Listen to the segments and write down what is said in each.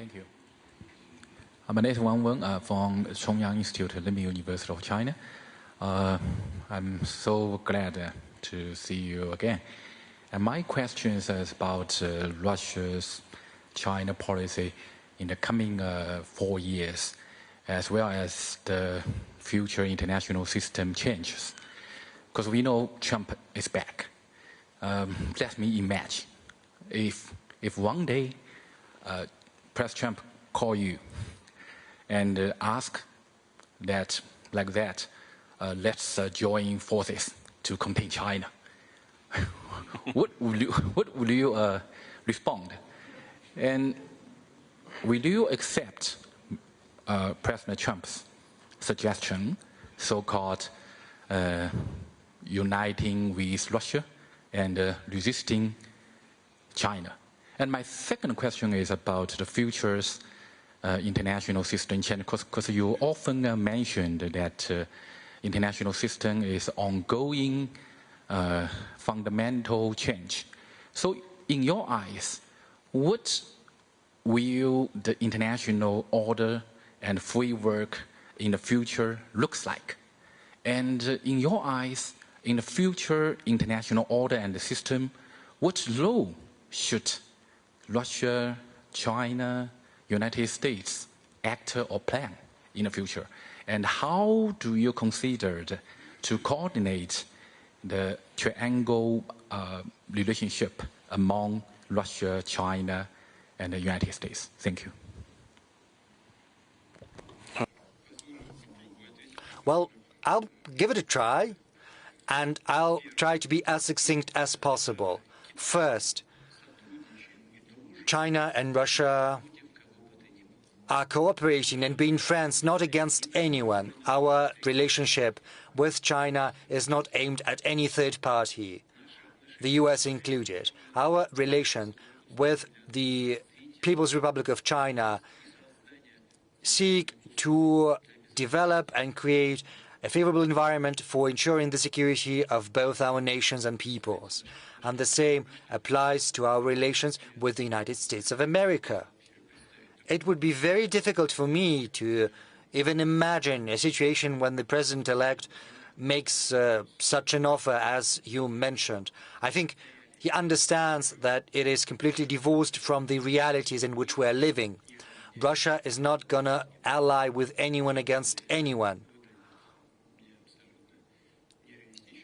Thank you. My name is Wang Wen from Chong Institute, Liming University of China. I'm so glad to see you again. And my question is about Russia's China policy in the coming 4 years, as well as the future international system changes. Because we know Trump is back. Let me imagine if one day President Trump call you and ask that, like that, let's join forces to contain China. What will you respond? And will you accept President Trump's suggestion, so-called uniting with Russia and resisting China? And my second question is about the future's international system change, because you often mentioned that international system is ongoing fundamental change. So in your eyes, what will the international order and framework in the future looks like? And in your eyes, in the future international order and the system, what role should Russia, China, United States act or plan in the future? And how do you consider to coordinate the triangle relationship among Russia, China, and the United States? Thank you. Well, I'll give it a try, and I'll try to be as succinct as possible. First, China and Russia are cooperating and being friends, not against anyone. Our relationship with China is not aimed at any third party, the US included. Our relation with the People's Republic of China seek to develop and create a favorable environment for ensuring the security of both our nations and peoples. And the same applies to our relations with the United States of America. It would be very difficult for me to even imagine a situation when the president-elect makes such an offer as you mentioned. I think he understands that it is completely divorced from the realities in which we are living. Russia is not going to ally with anyone against anyone.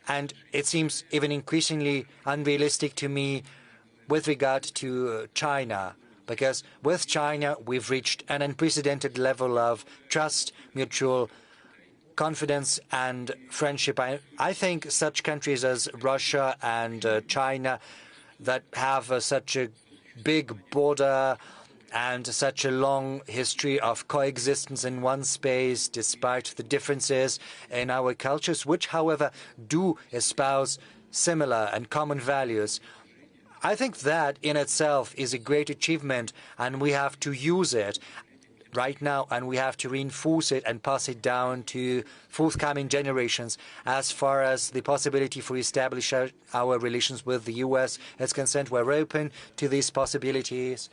And it seems even increasingly unrealistic to me with regard to China, because with China we've reached an unprecedented level of trust, mutual confidence and friendship. I think such countries as Russia and China that have such a big border and such a long history of coexistence in one space, despite the differences in our cultures, which, however, do espouse similar and common values. I think that in itself is a great achievement, and we have to use it right now, and we have to reinforce it and pass it down to forthcoming generations. As far as the possibility for establishing our relations with the U.S. is concerned, we're open to these possibilities.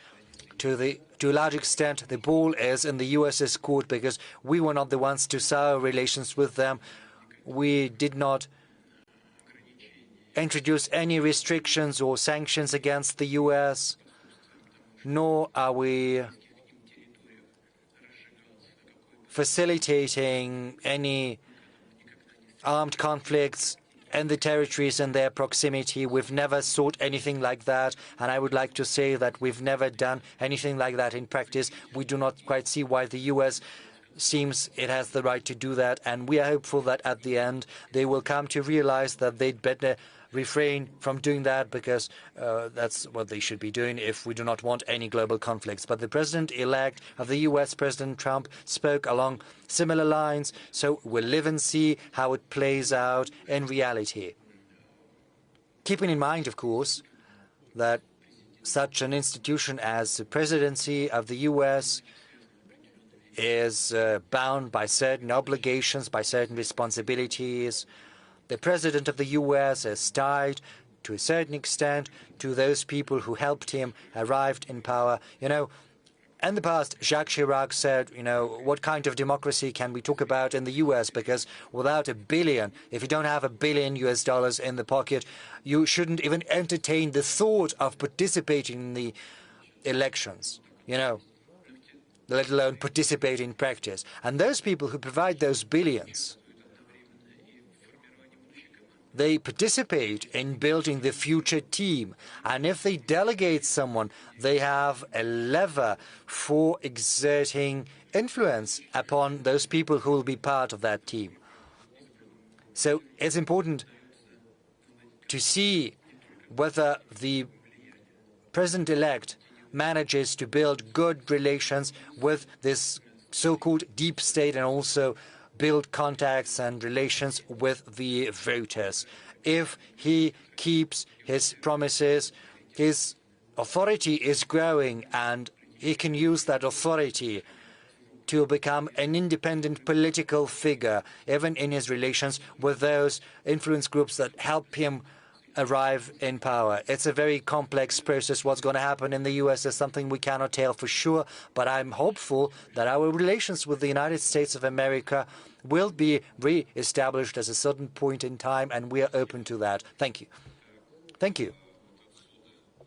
To a large extent, the ball is in the U.S.'s court, because we were not the ones to sour relations with them. We did not introduce any restrictions or sanctions against the U.S., nor are we facilitating any armed conflicts in the territories in their proximity. We've never sought anything like that, and I would like to say that we've never done anything like that in practice. We do not quite see why the U.S. seems it has the right to do that, and we are hopeful that at the end they will come to realize that they'd better refrain from doing that, because that's what they should be doing if we do not want any global conflicts. But the president-elect of the U.S., President Trump, spoke along similar lines, so we'll live and see how it plays out in reality. Keeping in mind, of course, that such an institution as the presidency of the U.S. is bound by certain obligations, by certain responsibilities. The president of the U.S. is tied, to a certain extent, to those people who helped him arrive in power. You know, In the past, Jacques Chirac said, what kind of democracy can we talk about in the US? Because without a billion, if you don't have $1 billion in the pocket, you shouldn't even entertain the thought of participating in the elections, let alone participate in practice. And those people who provide those billions, they participate in building the future team. And if they delegate someone, they have a lever for exerting influence upon those people who will be part of that team. So it's important to see whether the president-elect manages to build good relations with this so-called deep state and also build contacts and relations with the voters. If he keeps his promises, his authority is growing, and he can use that authority to become an independent political figure, even in his relations with those influence groups that help him arrive in power. It's a very complex process. What's going to happen in the US is something we cannot tell for sure, but I'm hopeful that our relations with the United States of America will be re-established at a certain point in time, and we are open to that. Thank you. Thank you.